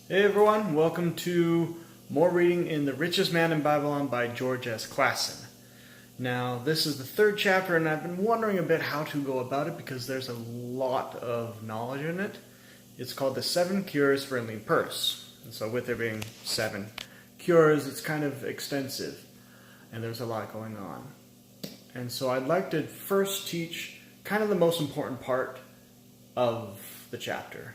Hey everyone, welcome to more reading in The Richest Man in Babylon by George S. Clason. Now, this is the third chapter, and I've been wondering a bit how to go about it because there's a lot of knowledge in it. It's called The 7 Cures for a Lean Purse. And so with there being 7 cures, it's kind of extensive, and there's a lot going on. And so I'd like to first teach kind of the most important part of the chapter.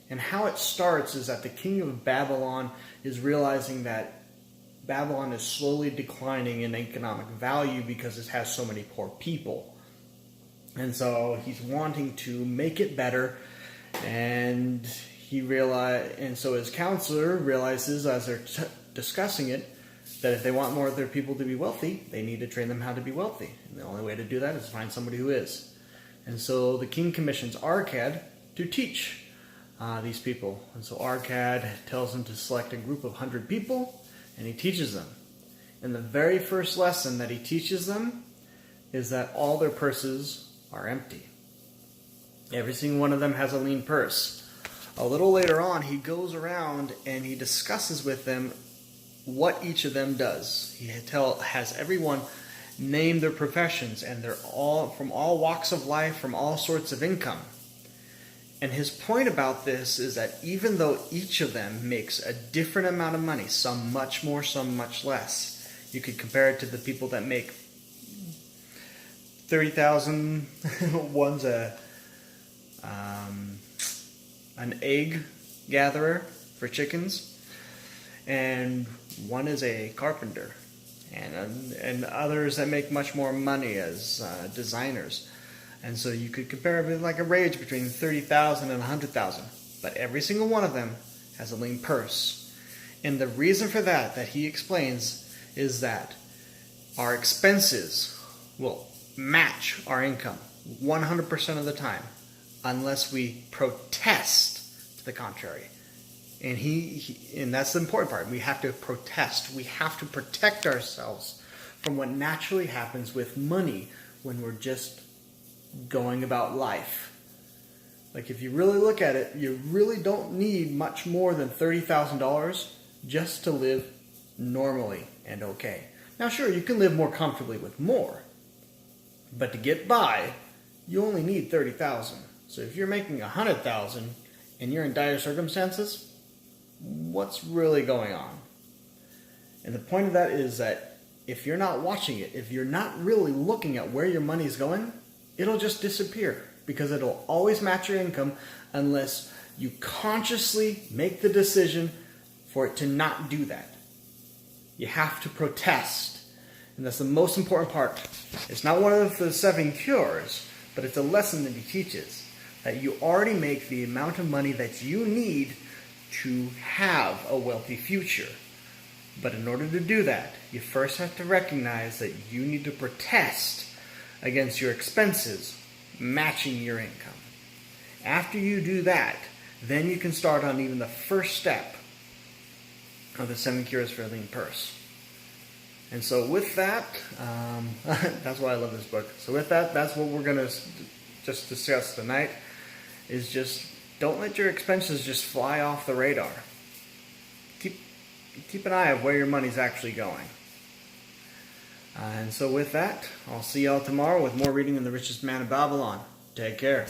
And how it starts is that the king of Babylon is realizing that Babylon is slowly declining in economic value because it has so many poor people. And so he's wanting to make it better, and so his counselor realizes as they're discussing it that if they want more of their people to be wealthy, they need to train them how to be wealthy. And the only way to do that is to find somebody who is. And so the king commissions Arkad to teach these people. And so Arkad tells them to select a group of 100 people, and he teaches them. And the very first lesson that he teaches them is that all their purses are empty. Every single one of them has a lean purse. A little later on, he goes around and he discusses with them what each of them does. He has everyone name their professions, and they're all from all walks of life, from all sorts of income. And his point about this is that even though each of them makes a different amount of money, some much more, some much less, you could compare it to the people that make 30,000. One's an egg gatherer for chickens, and one is a carpenter, and others that make much more money as designers. And so you could compare it like a range between 30,000 and 100,000. But every single one of them has a lean purse. And the reason for that he explains, is that our expenses will match our income 100% of the time, unless we protest to the contrary. And that's the important part. We have to protest. We have to protect ourselves from what naturally happens with money when we're just going about life. Like, if you really look at it, you really don't need much more than $30,000 just to live normally and okay. Now sure, you can live more comfortably with more, but to get by, you only need 30,000. So if you're making 100,000 and you're in dire circumstances, what's really going on? And the point of that is that if you're not watching it, if you're not really looking at where your money's going, it'll just disappear, because it'll always match your income unless you consciously make the decision for it to not do that. You have to protest. And that's the most important part. It's not one of the 7 cures, but it's a lesson that he teaches. That you already make the amount of money that you need to have a wealthy future. But in order to do that, you first have to recognize that you need to protest against your expenses matching your income. After you do that, then you can start on even the first step of the 7 cures for a lean purse. And so with that, that's why I love this book. So with that, that's what we're going to just discuss tonight, is just don't let your expenses just fly off the radar. Keep an eye on where your money's actually going. And so with that, I'll see y'all tomorrow with more reading in The Richest Man in Babylon. Take care.